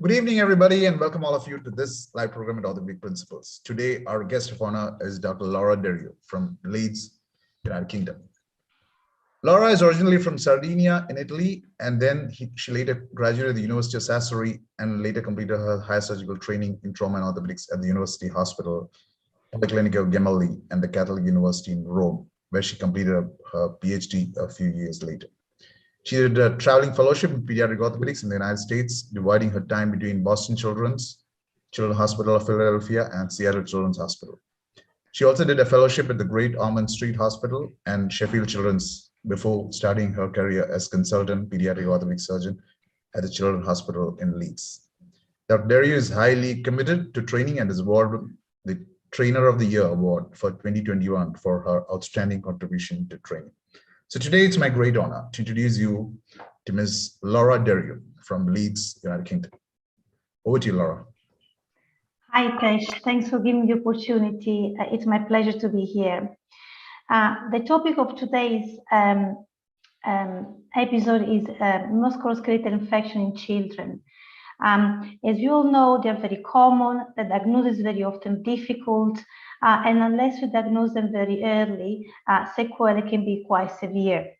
Good evening, everybody, and welcome all of you to this live program at Orthopedic Principles. Today, our guest of honor is Dr. Deriu from Leeds, United Kingdom. Laura is originally from Sardinia in Italy, and then she later graduated at the University of Sassari and later completed her higher surgical training in trauma and orthopedics at the University Hospital, Policlinico Gemelli, and the Catholic University in Rome, where she completed her PhD a few years later. She did a traveling fellowship in pediatric orthopedics in the United States, dividing her time between Boston Children's Hospital of Philadelphia and Seattle Children's Hospital. She also did a fellowship at the Great Ormond Street Hospital and Sheffield Children's before starting her career as consultant pediatric orthopedic surgeon at the Children's Hospital in Leeds. Dr. Deriu is highly committed to training and is awarded the Trainer of the Year Award for 2021 for her outstanding contribution to training. So today it's my great honor to introduce you to Ms. Laura Deriu from Leeds, United Kingdom. Over to you, Laura. Hi, Tesh. Thanks for giving me the opportunity. It's my pleasure to be here. The topic of today's episode is musculoskeletal infection in children. As you all know, they're very common. The diagnosis is very often difficult. And unless we diagnose them very early, sequelae can be quite severe.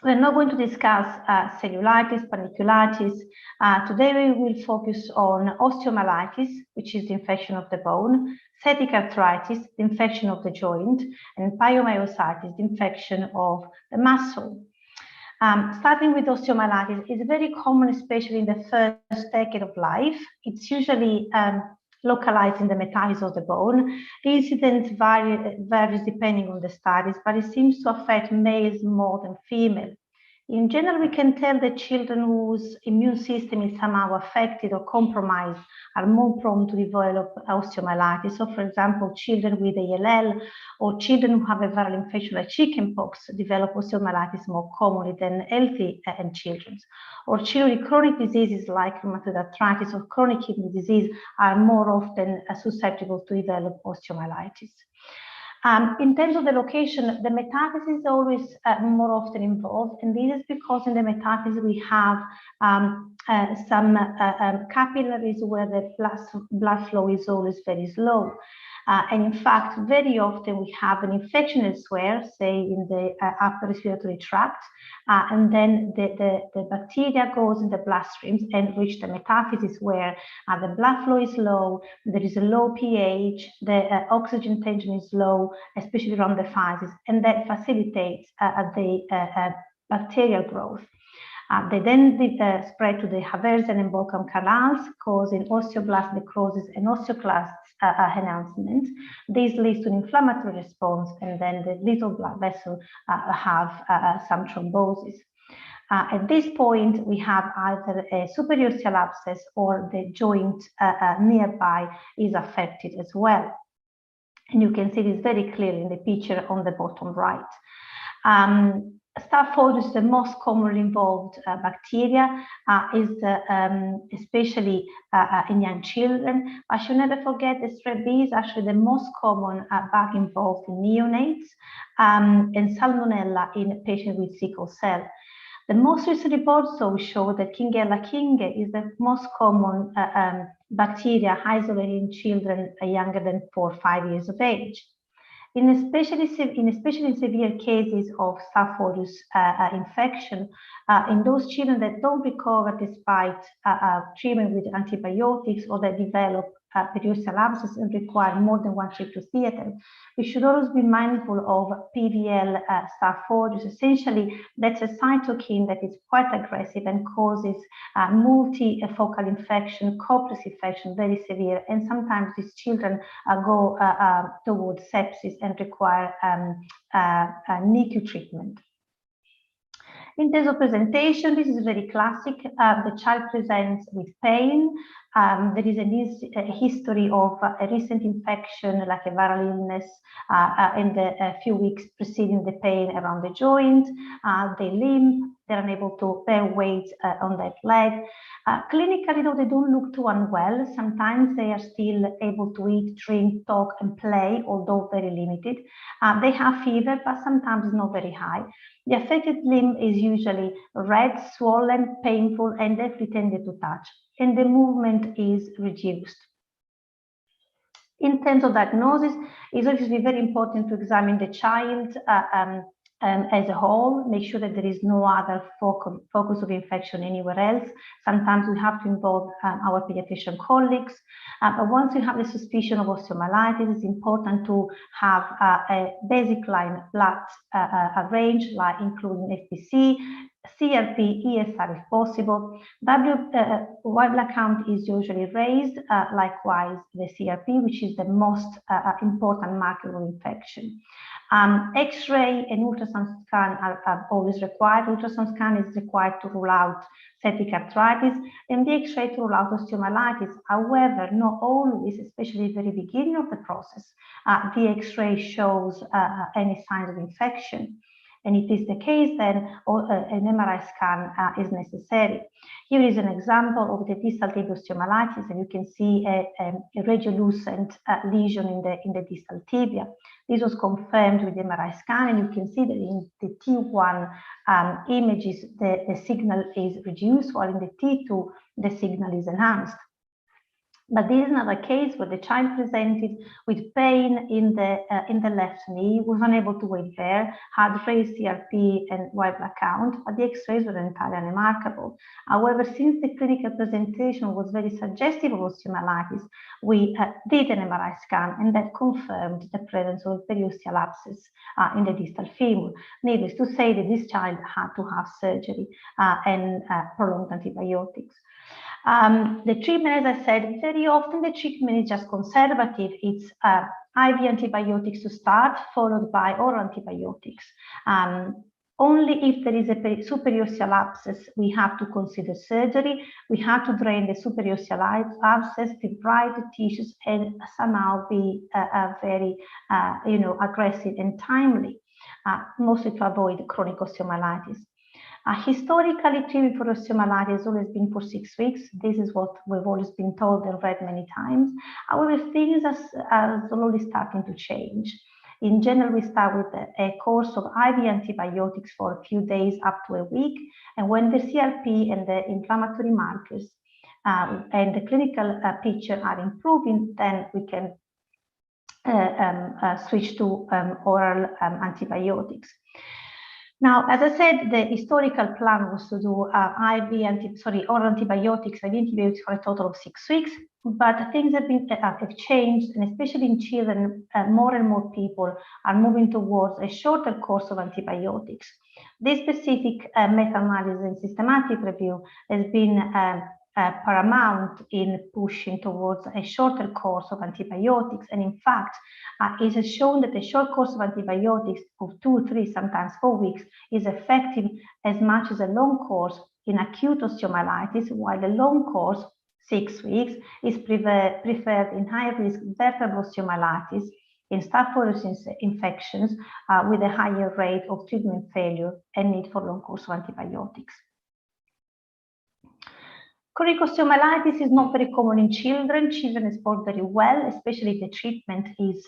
We're not going to discuss cellulitis, panniculitis. Today we will focus on osteomyelitis, which is the infection of the bone, septic arthritis, the infection of the joint, and pyomyositis, the infection of the muscle. Starting with osteomyelitis, it's very common, especially in the first decade of life. It's usually localized in the metatarsus of the bone. The incidence varies depending on the studies, but it seems to affect males more than females. In general, we can tell that children whose immune system is somehow affected or compromised are more prone to develop osteomyelitis. So, for example, children with ALL or children who have a viral infection like chickenpox develop osteomyelitis more commonly than healthy children. Or children with chronic diseases like rheumatoid arthritis or chronic kidney disease are more often susceptible to develop osteomyelitis. In terms of the location, the metastasis is always more often involved, and this is because in the metastasis we have some capillaries where the blood flow is always very slow. And in fact, very often we have an infection elsewhere, say in the upper respiratory tract, and then the bacteria goes in the bloodstreams and reach the metaphysis where the blood flow is low, there is a low pH, the oxygen tension is low, especially around the phases, and that facilitates the bacterial growth. They then spread to the Haversian and Balkan canals, causing osteoblast necrosis and osteoclast enhancement. This leads to an inflammatory response, and then the little blood vessel have some thrombosis. At this point, we have either a superosteal abscess or the joint nearby is affected as well. And you can see this very clearly in the picture on the bottom right. Staph aureus, the most commonly involved bacteria, is especially in young children. I should never forget that strep B is actually the most common bug involved in neonates, and salmonella in patients with sickle cell. The most recent reports show that Shigella kingi is the most common bacteria isolated in children younger than 4 or 5 years of age. Especially in severe cases of Staph aureus infection, in those children that don't recover despite treatment with antibiotics or that develop periosteal abscess and require more than one trip to theater, we should always be mindful of PVL Staph aureus. Essentially, that's a cytokine that is quite aggressive and causes multifocal infection, copious infection, very severe, and sometimes these children go towards sepsis and require NICU treatment. In terms of presentation, this is very classic. The child presents with pain. There is a history of a recent infection, like a viral illness, in the few weeks preceding the pain around the joint. They limp, they're unable to bear weight on that leg. Clinically, though, they don't look too unwell. Sometimes they are still able to eat, drink, talk, and play, although very limited. They have fever, but sometimes not very high. The affected limb is usually red, swollen, painful, and definitely tended to touch. and the movement is reduced. In terms of diagnosis, it's obviously very important to examine the child as a whole, make sure that there is no other focus of infection anywhere else. Sometimes we have to involve our pediatrician colleagues. But once you have the suspicion of osteomyelitis, it's important to have a baseline blood range, like including FBC, CRP, ESR if possible. White blood count is usually raised, likewise the CRP, which is the most important marker of infection. X-ray and ultrasound scan are always required. Ultrasound scan is required to rule out septic arthritis, and the X-ray to rule out osteomyelitis. However, not always, especially at the very beginning of the process, the X-ray shows any signs of infection. And if this is the case, then an MRI scan is necessary. Here is an example of the distal tibia osteomyelitis, and you can see a radiolucent lesion in the distal tibia. This was confirmed with the MRI scan, and you can see that in the T1 images, the signal is reduced, while in the T2, the signal is enhanced. But this is another case where the child presented with pain in the left knee, was unable to wait there, had raised CRP and white blood count, but the X-rays were entirely unremarkable. However, since the clinical presentation was very suggestive of osteomyelitis, we did an MRI scan, and that confirmed the presence of periosteal abscess in the distal femur. Needless to say that this child had to have surgery and prolonged antibiotics. The treatment, as I said, very often the treatment is just conservative. It's IV antibiotics to start, followed by oral antibiotics. Only if there is a superosteal abscess, we have to consider surgery. We have to drain the superosteal abscess, debride the tissues, and somehow be very, aggressive and timely, mostly to avoid chronic osteomyelitis. Historically, treatment for osteomyelitis has always been for 6 weeks. This is what we've always been told and read many times. However, things are slowly starting to change. In general, we start with a course of IV antibiotics for a few days up to a week. And when the CRP and the inflammatory markers and the clinical picture are improving, then we can switch to oral antibiotics. Now, as I said, the historical plan was to do oral antibiotics for a total of 6 weeks, but things have changed, and especially in children, more and more people are moving towards a shorter course of antibiotics. This specific meta-analysis and systematic review has been paramount in pushing towards a shorter course of antibiotics, and in fact, it has shown that a short course of antibiotics of 2, 3, sometimes 4 weeks is effective as much as a long course in acute osteomyelitis, while the long course, 6 weeks, is preferred in high-risk vertebral osteomyelitis, in Staph aureus infections with a higher rate of treatment failure and need for long course of antibiotics. Chronic osteomyelitis is not very common in children. Children respond very well, especially if the treatment is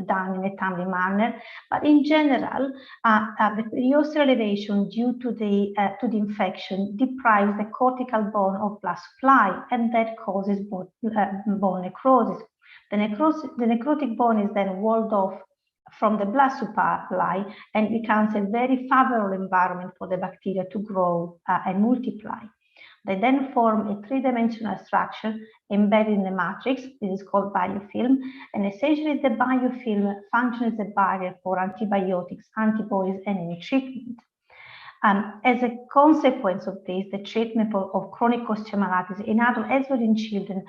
done in a timely manner. But in general, the periosteal elevation due to the infection deprives the cortical bone of blood supply, and that causes bone necrosis. The necrotic bone is then walled off from the blood supply and becomes a very favorable environment for the bacteria to grow and multiply. They then form a three-dimensional structure embedded in the matrix. This is called biofilm, and essentially the biofilm functions as a barrier for antibiotics, antibodies, and any treatment. As a consequence of this, the treatment of chronic osteomyelitis in adults as well in children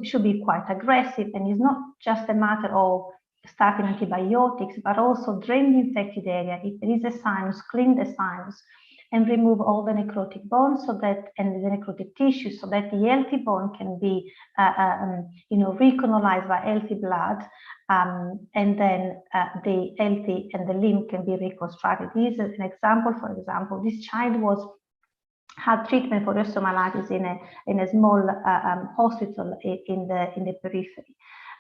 should be quite aggressive, and is not just a matter of starting antibiotics, but also drain the infected area. If there is a sinus, clean the sinus, and remove all the necrotic bones and the necrotic tissue, so that the healthy bone can be, recolonized by healthy blood, and then the healthy and the limb can be reconstructed. This is an example. For example, this child had treatment for osteomyelitis in a small hospital in the periphery.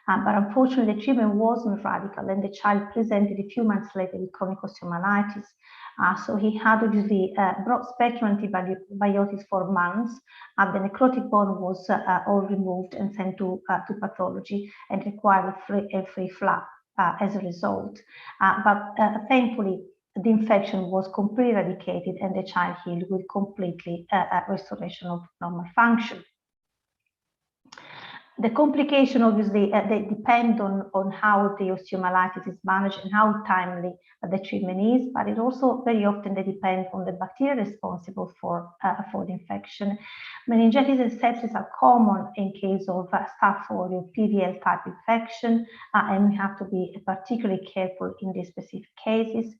But unfortunately, the treatment wasn't radical, and the child presented a few months later with chronic osteomyelitis. So he had obviously broad-spectrum antibiotics for months. The necrotic bone was all removed and sent to pathology and required a free flap as a result. But thankfully, the infection was completely eradicated and the child healed with completely restoration of normal function. The complication, obviously, they depend on how the osteomyelitis is managed and how timely the treatment is, but it also very often they depend on the bacteria responsible for the infection. Meningitis and sepsis are common in case of Staph aureus PVL type infection, and we have to be particularly careful in these specific cases.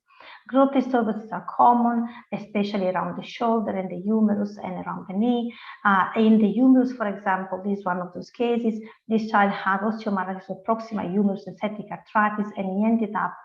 Growth disturbances are common, especially around the shoulder and the humerus and around the knee. In the humerus, for example, this is one of those cases. This child had osteomyelitis of proximal humerus and septic arthritis, and he ended up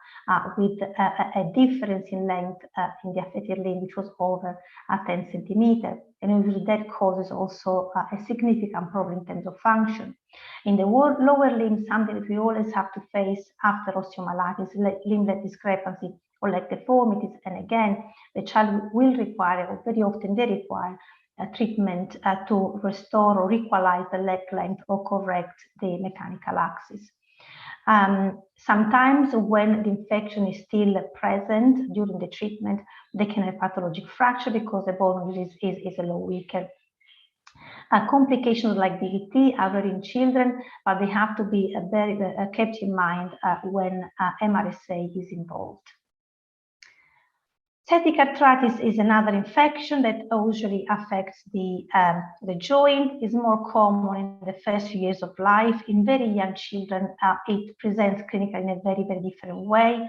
with a difference in length in the affected limb, which was over 10 centimeters. And usually that causes also a significant problem in terms of function. In the lower limb, something that we always have to face after osteomyelitis, limb discrepancy or leg deformities, and again, the child will require, or very often they require, treatment to restore or equalize the leg length or correct the mechanical axis. Sometimes when the infection is still present during the treatment, they can have pathologic fracture because the bone is a lot weaker. Complications like DVT are rare in children, but they have to be very kept in mind when MRSA is involved. Septic arthritis is another infection that usually affects the joint. Is more common in the first few years of life. In very young children, it presents clinically in a very, very different way.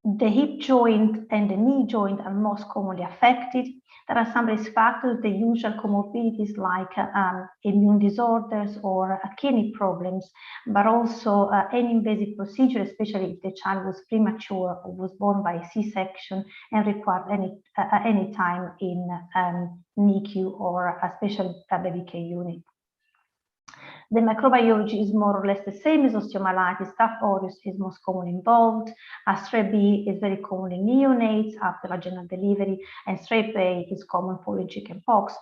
The hip joint and the knee joint are most commonly affected. There are some risk factors, the usual comorbidities like immune disorders or kidney problems, but also any invasive procedure, especially if the child was premature or was born by a C-section and required any time in NICU or a special baby care unit. The microbiology is more or less the same as osteomyelitis. Staph aureus is most commonly involved. Strep B is very common in neonates after vaginal delivery, and strep A is common for chickenpox.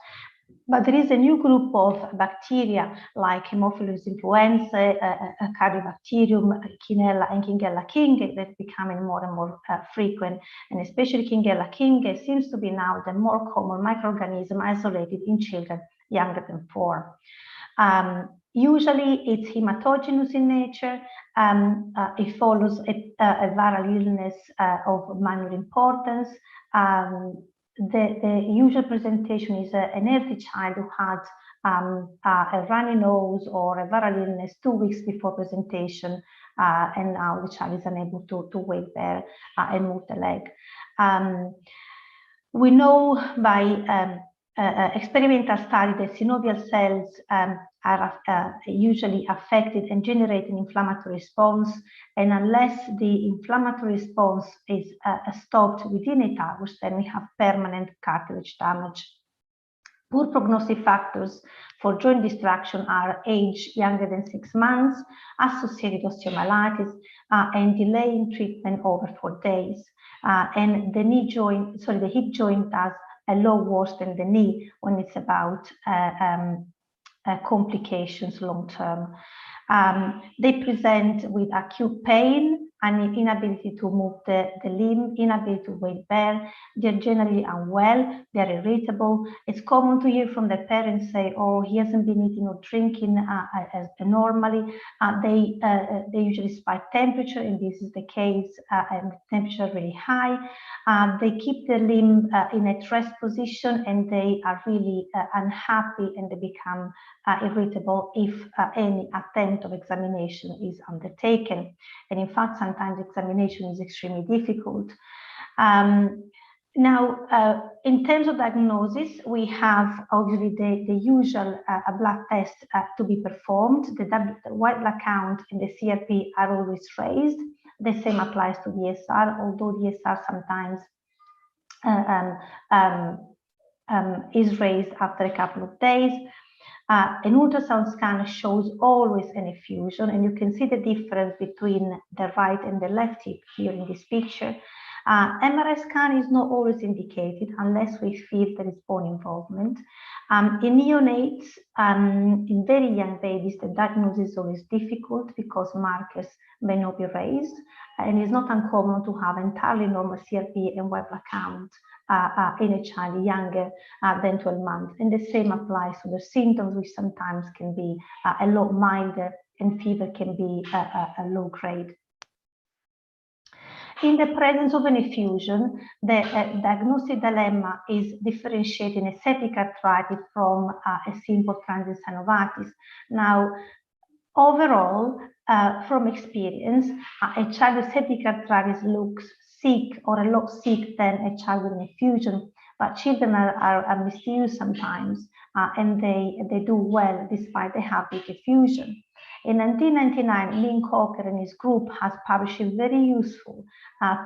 But there is a new group of bacteria like Haemophilus influenzae, Cardiobacterium, Quinella, and Kingella kingae that are becoming more and more frequent. And especially Kingella kingae seems to be now the more common microorganism isolated in children younger than 4. Usually it's hematogenous in nature. It follows a viral illness of minor importance. The usual presentation is a healthy child who had a runny nose or a viral illness 2 weeks before presentation, and now the child is unable to weight bear and move the leg. We know by experimental study that synovial cells are usually affected and generate an inflammatory response, and unless the inflammatory response is stopped within 8 hours, then we have permanent cartilage damage. Poor prognostic factors for joint destruction are age younger than 6 months, associated osteomyelitis, and delay in treatment over 4 days. And the hip joint does a lot worse than the knee when it's about complications long term. They present with acute pain and inability to move the limb, inability to weight bear. They're generally unwell, they're irritable. It's common to hear from the parents say, oh, he hasn't been eating or drinking as normally. They usually spike temperature, and this is the case, and temperature really high. They keep the limb in a rest position, and they are really unhappy, and they become irritable if any attempt of examination is undertaken. And in fact, sometimes examination is extremely difficult. Now, in terms of diagnosis, we have obviously the usual blood test to be performed. The white blood count and the CRP are always raised. The same applies to the ESR, although the ESR sometimes is raised after a couple of days. An ultrasound scan shows always an effusion, and you can see the difference between the right and the left hip here in this picture. MRI scan is not always indicated unless we feel there is bone involvement. In neonates, in very young babies, the diagnosis is always difficult because markers may not be raised, and it's not uncommon to have entirely normal CRP and white blood count in a child younger than 12 months. And the same applies to the symptoms, which sometimes can be a lot milder, and fever can be a low grade. In the presence of an effusion, the diagnostic dilemma is differentiating a septic arthritis from a simple transient synovitis. Now, overall, from experience, a child with septic arthritis looks sick or a lot sick than a child with an effusion, but children are mysterious sometimes, and they do well despite the habit effusion. In 1999, Lynn Cocker and his group has published a very useful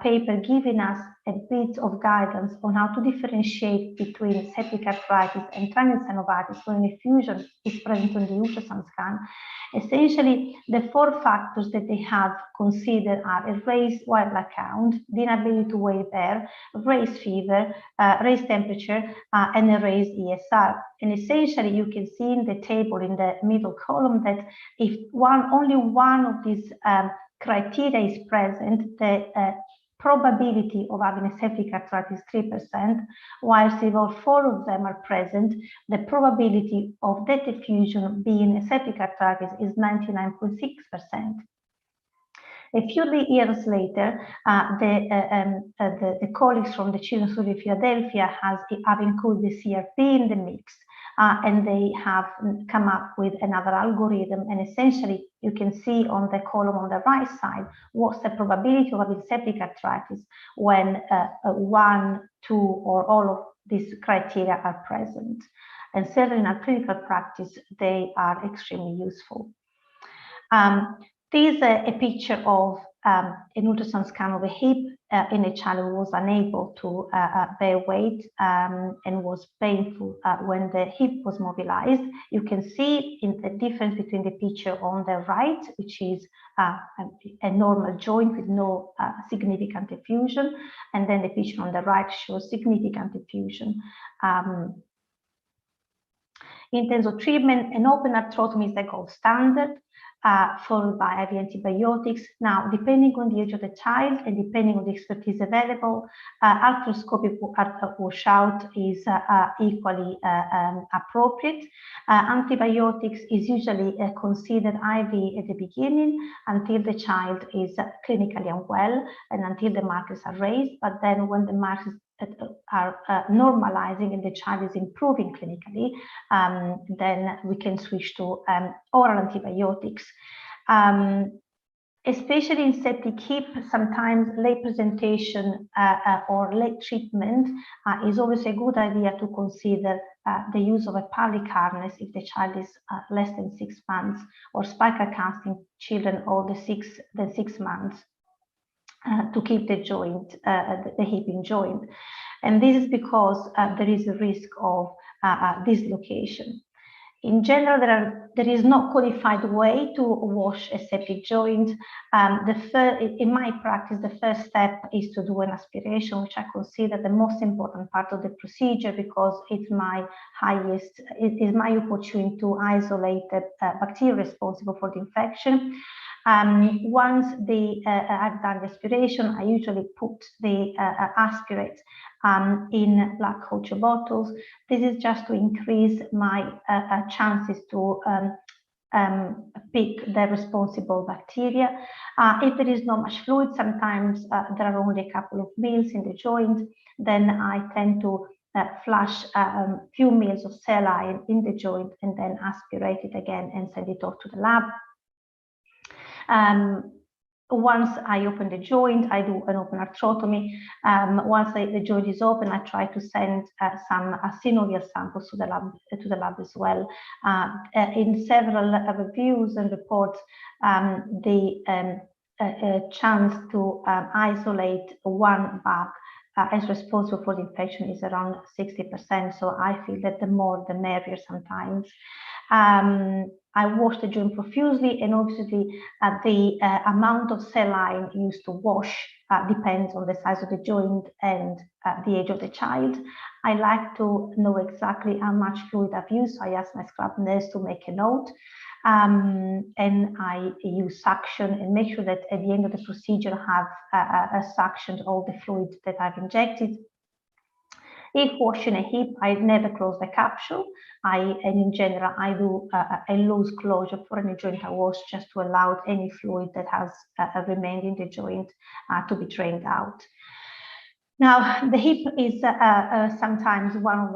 paper giving us a bit of guidance on how to differentiate between septic arthritis and transient synovitis when an effusion is present on the ultrasound scan. Essentially, the 4 factors that they have considered are a raised white blood count, the inability to weigh bear, raised fever, raised temperature, and a raised ESR. And essentially, you can see in the table in the middle column that if only one of these criteria is present, the probability of having a septic arthritis is 3%, whilst if all 4 of them are present, the probability of that effusion being a septic arthritis is 99.6%. A few years later, the colleagues from the Children's Hospital of Philadelphia have included the CRP in the mix, and they have come up with another algorithm. And essentially, you can see on the column on the right side what's the probability of having septic arthritis when 1, 2, or all of these criteria are present. And certainly in our clinical practice, they are extremely useful. This is a picture of an ultrasound scan of a hip in a child who was unable to bear weight and was painful when the hip was mobilized. You can see in the difference between the picture on the right, which is a normal joint with no significant effusion, and then the picture on the right shows significant effusion. In terms of treatment, an open arthrotomy is the gold standard, followed by IV antibiotics. Now, depending on the age of the child and depending on the expertise available, arthroscopic washout is equally appropriate. Antibiotics is usually considered IV at the beginning until the child is clinically unwell and until the markers are raised. But then when the markers are normalizing and the child is improving clinically, then we can switch to oral antibiotics. Especially in septic hip, sometimes late presentation or late treatment is always a good idea to consider the use of a pelvic harness if the child is less than 6 months, or spica casting children older than 6 months. To keep the joint, the hip in joint. And this is because there is a risk of dislocation. In general, there is no codified way to wash a septic joint. In my practice, the first step is to do an aspiration, which I consider the most important part of the procedure because it's it is my opportunity to isolate the bacteria responsible for the infection. Once I've done the aspiration, I usually put the aspirate in black culture bottles. This is just to increase my chances to pick the responsible bacteria. If there is not much fluid, sometimes there are only a couple of mils in the joint, then I tend to flush a few mils of saline in the joint and then aspirate it again and send it off to the lab. Once I open the joint, I do an open arthrotomy. Once the joint is open, I try to send some synovial samples to the lab as well. In several reviews and reports, the chance to isolate one bag is responsible for the infection is around 60%. So I feel that the more the merrier sometimes. I wash the joint profusely, and obviously the amount of saline used to wash depends on the size of the joint and the age of the child. I like to know exactly how much fluid I've used, so I ask my scrub nurse to make a note. And I use suction and make sure that at the end of the procedure I have suctioned all the fluid that I've injected. If washing a hip, I never close the capsule. And in general, I do a loose closure for any joint I wash, just to allow any fluid that has remained in the joint to be drained out. Now, the hip is sometimes one of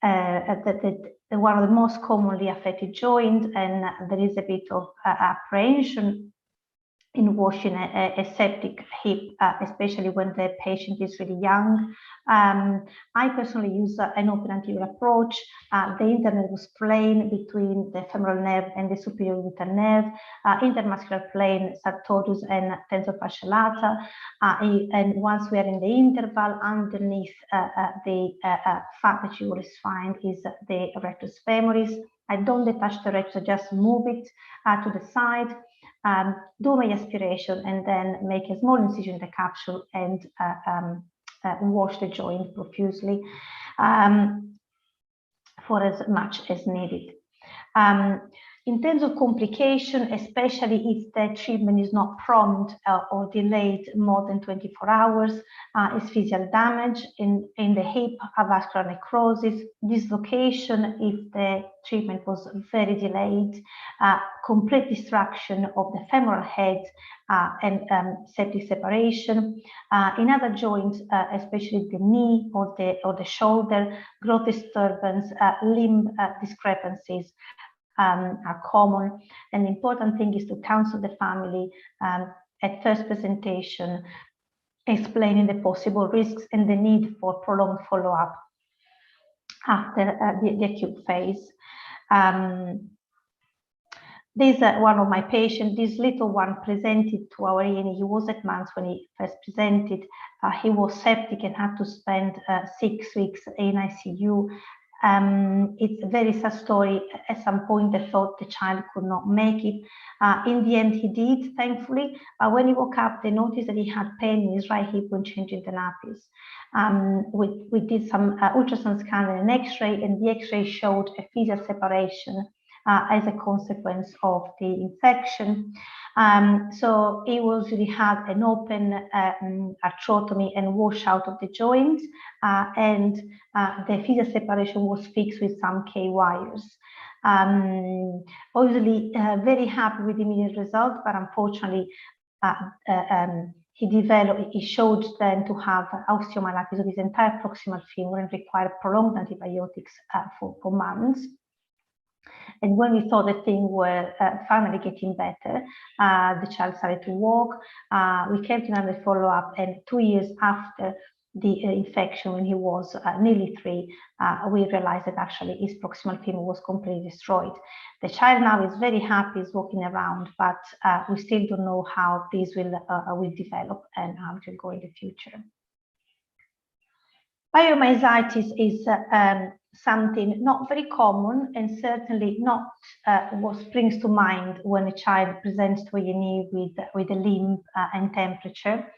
the most commonly affected joints, and there is a bit of apprehension in washing a septic hip, especially when the patient is really young. I personally use an open anterior approach. The internervous plane between the femoral nerve and the superior gluteal nerve, intermuscular plane, sartorius and tensorofascial lata. And once we are in the interval, underneath the fat that you always find is the rectus femoris. I don't detach the rectus, I just move it to the side. Do my aspiration, and then make a small incision in the capsule and wash the joint profusely for as much as needed. In terms of complication, especially if the treatment is not prompt or delayed more than 24 hours, is physical damage in the hip, avascular necrosis, dislocation if the treatment was very delayed, complete destruction of the femoral head, and septic separation. In other joints, especially the knee or the shoulder, growth disturbance, limb discrepancies are common. And the important thing is to counsel the family at first presentation, explaining the possible risks and the need for prolonged follow-up after the acute phase. This is one of my patients. This little one presented to our E&E. He was at months when he first presented. He was septic and had to spend 6 weeks in ICU. It's a very sad story. At some point, they thought the child could not make it. In the end, he did, thankfully. When he woke up, they noticed that he had pain in his right hip when changing the nappies. We did some ultrasound scan and an X-ray, and the X-ray showed a physical separation as a consequence of the infection. So he really had an open arthrotomy and washout of the joint, and the physical separation was fixed with some K-wires. Obviously, very happy with the immediate result, but unfortunately, he showed then to have osteomyelitis of his entire proximal femur and required prolonged antibiotics for months. And when we thought that things were finally getting better, the child started to walk. We came to another follow-up, and 2 years after the infection, when he was nearly 3, we realized that actually his proximal femur was completely destroyed. The child now is very happy, is walking around, but we still don't know how this will develop and how it will go in the future. Pyomyositis is something not very common, and certainly not what springs to mind when a child presents to E&E with a limp and temperature.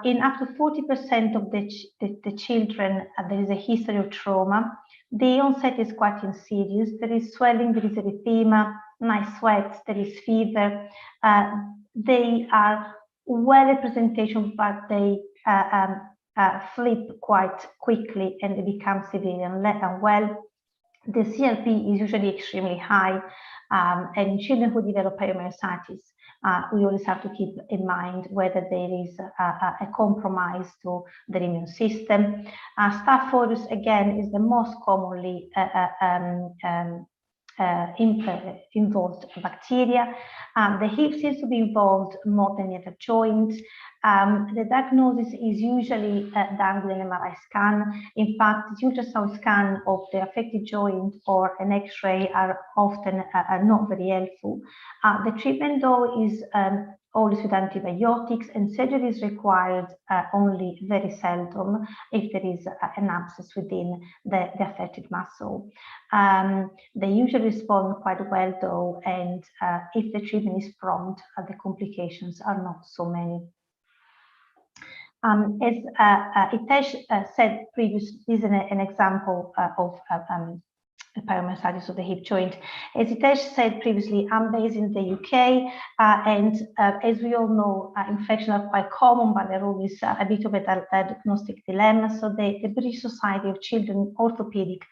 In up to 40% of the children, there is a history of trauma. The onset is quite insidious. There is swelling, there is erythema, nice sweats, there is fever. They are well representation, but they flip quite quickly and they become severely unwell. The CLP is usually extremely high, and in children who develop pyomyositis, we always have to keep in mind whether there is a compromise to the immune system. Staph aureus, again, is the most commonly involved bacteria. The hip seems to be involved more than the other joints. The diagnosis is usually done with an MRI scan. In fact, the ultrasound scan of the affected joint or an X-ray are often not very helpful. The treatment, though, is always with antibiotics, and surgery is required only very seldom if there is an abscess within the affected muscle. They usually respond quite well though, and if the treatment is prompt, the complications are not so many. As Hitesh said previously, this is an example of pyomyositis of the hip joint. As Hitesh said previously, I'm based in the UK, and as we all know, infections are quite common, but they're always a bit of a diagnostic dilemma. So the British Society of Children Orthopedic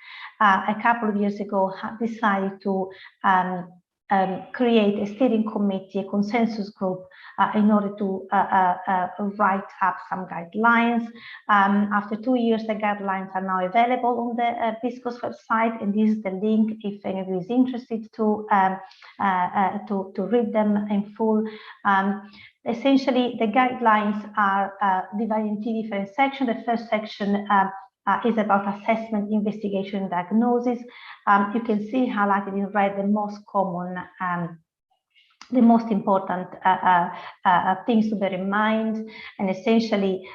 a couple of years ago decided to create a steering committee, a consensus group, in order to write up some guidelines. After 2 years, the guidelines are now available on the BISCOS website, and this is the link if any of you is interested to read them in full. Essentially, the guidelines are divided into different sections. The first section is about assessment, investigation, and diagnosis. You can see highlighted in red the most common, the most important things to bear in mind. And essentially,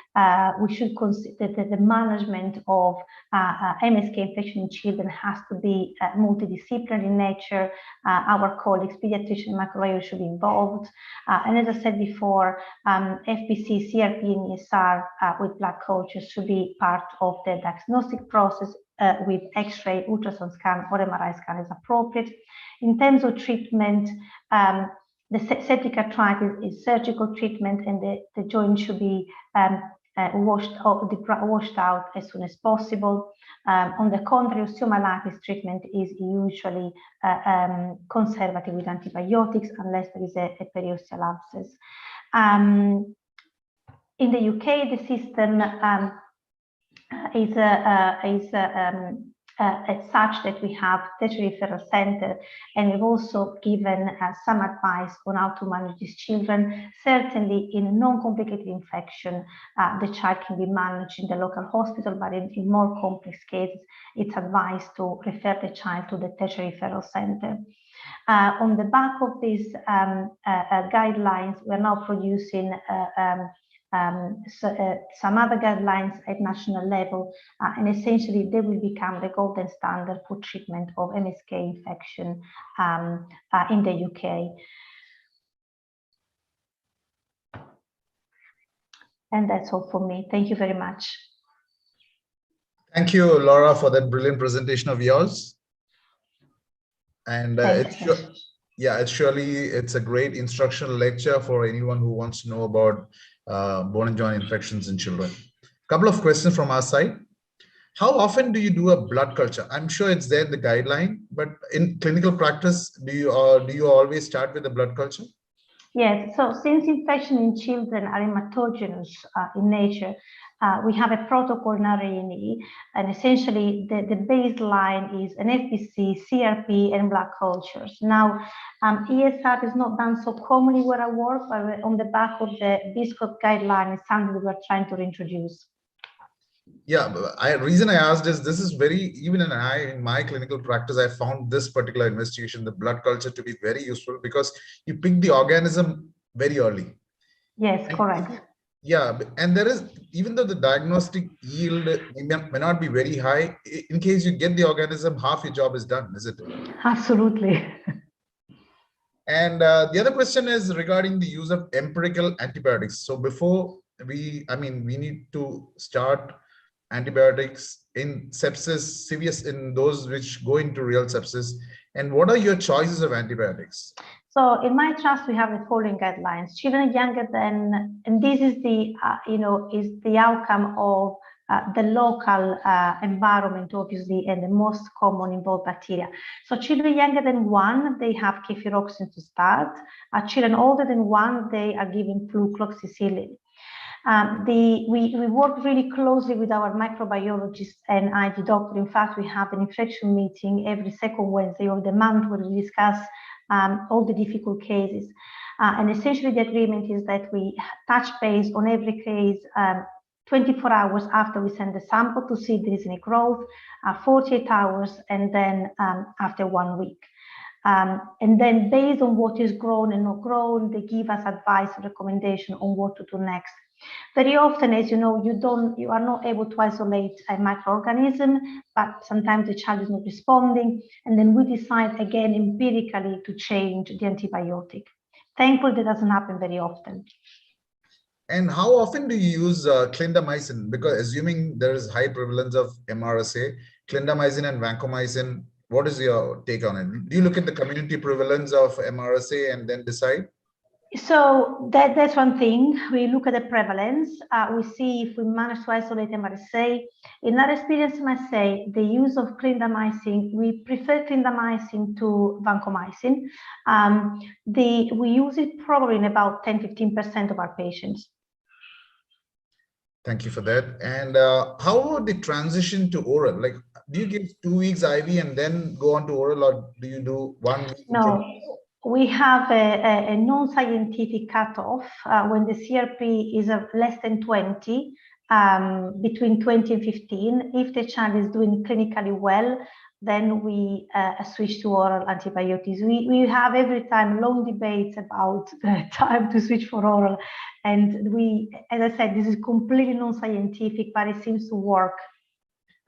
we should consider that the management of MSK infection in children has to be multidisciplinary in nature. Our colleagues, pediatricians and microbiologists should be involved. And as I said before, FBC, CRP, and ESR with blood cultures should be part of the diagnostic process with X-ray, ultrasound scan, or MRI scan as appropriate. In terms of treatment, the septic arthritis is surgical treatment, and the joint should be washed out as soon as possible. On the contrary, osteomyelitis treatment is usually conservative with antibiotics unless there is a periosteal abscess. In the UK, the system is such that we have tertiary referral center, and we've also given some advice on how to manage these children. Certainly in non-complicated infection, the child can be managed in the local hospital, but in more complex cases, it's advised to refer the child to the tertiary referral center. On the back of these guidelines, we're now producing some other guidelines at national level, and essentially they will become the golden standard for treatment of MSK infection in the UK. And that's all for me. Thank you very much. Thank you, Laura, for that brilliant presentation of yours. And it's a great instructional lecture for anyone who wants to know about bone and joint infections in children. A couple of questions from our side. How often do you do a blood culture? I'm sure it's there in the guideline, but in clinical practice, do you always start with a blood culture? Yes, so since infection in children are hematogenous in nature, we have a protocol in RA&E, and essentially the baseline is an FBC, CRP, and blood cultures. Now, ESR is not done so commonly where I work, but on the back of the BISCOS guideline is something we're trying to introduce. Yeah, reason I asked is this is even in my clinical practice, I found this particular investigation, the blood culture, to be very useful because you pick the organism very early. Yes, correct. Yeah, and there is, even though the diagnostic yield may not be very high, in case you get the organism, half your job is done, is it? Absolutely. And the other question is regarding the use of empirical antibiotics. So before we need to start antibiotics in sepsis, in those which go into real sepsis. And what are your choices of antibiotics? So in my trust, we have the following guidelines. Children younger than, and this is the, is the outcome of the local environment, obviously, and the most common involved bacteria. So children younger than 1, they have cefuroxime to start. Children older than 1, they are given flucloxacillin. We work really closely with our microbiologists and ID doctor. In fact, we have an infection meeting every second Wednesday of the month where we discuss all the difficult cases. And essentially the agreement is that we touch base on every case 24 hours after we send the sample to see if there is any growth, 48 hours, and then after 1 week. And then based on what is grown and not grown, they give us advice and recommendation on what to do next. Very often, as you know, you are not able to isolate a microorganism, but sometimes the child is not responding, and then we decide again empirically to change the antibiotic. Thankfully, that doesn't happen very often. And how often do you use clindamycin? Because assuming there is high prevalence of MRSA, clindamycin and vancomycin, what is your take on it? Do you look at the community prevalence of MRSA and then decide? So that's one thing. We look at the prevalence. We see if we manage to isolate MRSA. In our experience, I must say, the use of clindamycin, we prefer clindamycin to vancomycin. We use it probably in about 10–15% of our patients. Thank you for that. And how about the transition to oral? Like, do you give 2 weeks IV and then go on to oral, or do you do 1 week? No. We have a non-scientific cutoff when the CRP is less than 20, between 20 and 15. If the child is doing clinically well, then we switch to oral antibiotics. We have every time long debates about the time to switch for oral. And as I said, this is completely non-scientific, but it seems to work.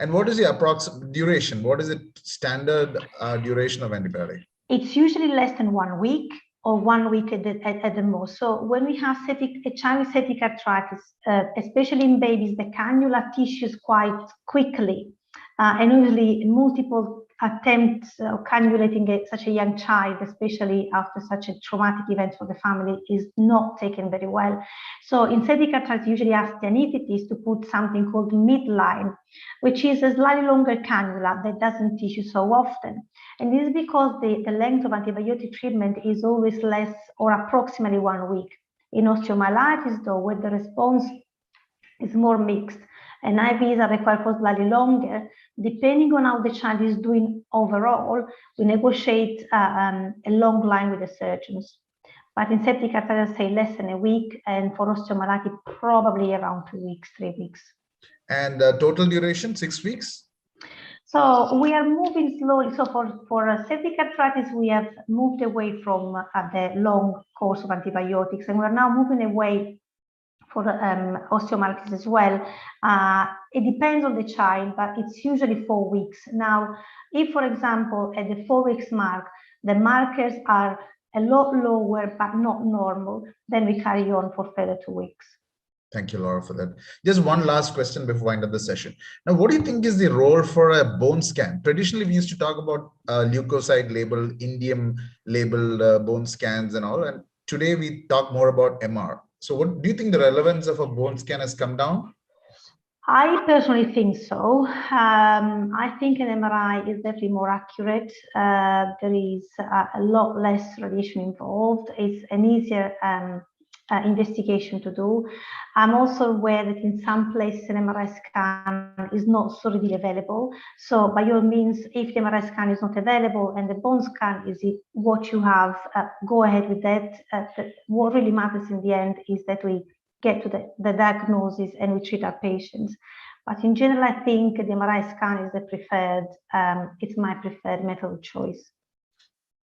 And what is the approximate duration? What is the standard duration of antibiotic? It's usually less than 1 week or 1 week at the most. So when we have a child with septic arthritis, especially in babies, the cannula tissues quite quickly. And usually multiple attempts of cannulating such a young child, especially after such a traumatic event for the family, is not taken very well. So in septic arthritis, usually ask the anesthetist to put something called midline, which is a slightly longer cannula that doesn't tissue so often. And this is because the length of antibiotic treatment is always less or approximately 1 week. In osteomyelitis, though, where the response is more mixed and IVs are required for slightly longer, depending on how the child is doing overall, we negotiate a long line with the surgeons. But in septic arthritis, say less than a week, and for osteomyelitis, probably around 2 weeks, 3 weeks. And total duration, 6 weeks? So we are moving slowly. So for septic arthritis, we have moved away from the long course of antibiotics, and we're now moving away for osteomyelitis as well. It depends on the child, but it's usually 4 weeks. Now, if, for example, at the 4 weeks mark, the markers are a lot lower but not normal, then we carry on for further 2 weeks. Thank you, Laura, for that. Just one last question before we end up the session. Now, what do you think is the role for a bone scan? Traditionally, we used to talk about leukocyte labeled, indium labeled bone scans and all. And today we talk more about MR. So what do you think the relevance of a bone scan has come down? I personally think so. I think an MRI is definitely more accurate. There is a lot less radiation involved. It's an easier investigation to do. I'm also aware that in some places an MRI scan is not so readily available. So by all means, if the MRI scan is not available and the bone scan is what you have, go ahead with that. What really matters in the end is that we get to the diagnosis and we treat our patients. But in general, I think the MRI scan is the preferred, it's my preferred method of choice.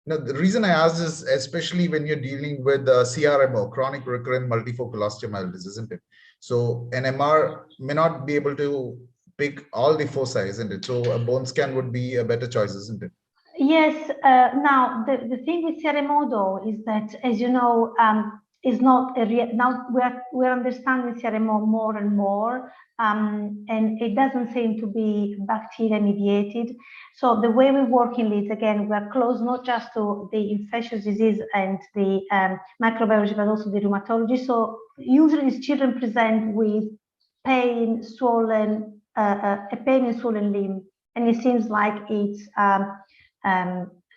Now, the reason I ask is especially when you're dealing with CRMO, chronic recurrent multifocal osteomyelitis, isn't it? So an MR may not be able to pick all the foci, isn't it? So a bone scan would be a better choice, isn't it? Yes. Now, the thing with CRMO, though, is that, as you know, is not a real. Now we're understanding CRMO more and more, and it doesn't seem to be bacteria mediated. So the way we work in Leeds, again, we're close not just to the infectious disease and the microbiology, but also the rheumatology. So usually these children present with pain, swollen, a pain and swollen limb, and it seems like it's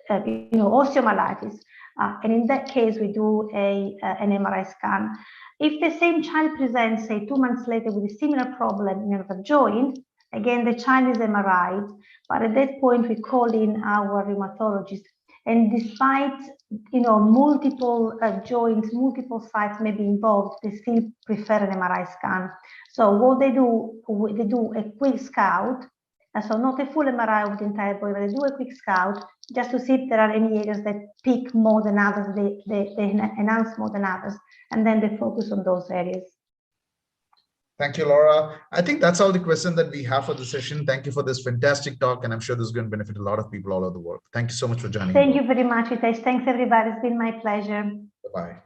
osteomyelitis. And in that case, we do an MRI scan. If the same child presents, say, 2 months later with a similar problem in another joint, again, the child is MRI'd, but at that point, we call in our rheumatologist. And despite, multiple joints, multiple sites may be involved, they still prefer an MRI scan. So what they do a quick scout, And so not a full MRI of the entire body, but they do a quick scout just to see if there are any areas that peak more than others, they enhance more than others, and then they focus on those areas. Thank you, Laura. I think that's all the questions that we have for the session. Thank you for this fantastic talk, and I'm sure this is going to benefit a lot of people all over the world. Thank you so much for joining. Thank you very much, Hitesh. Thanks, everybody. It's been my pleasure. Bye-bye.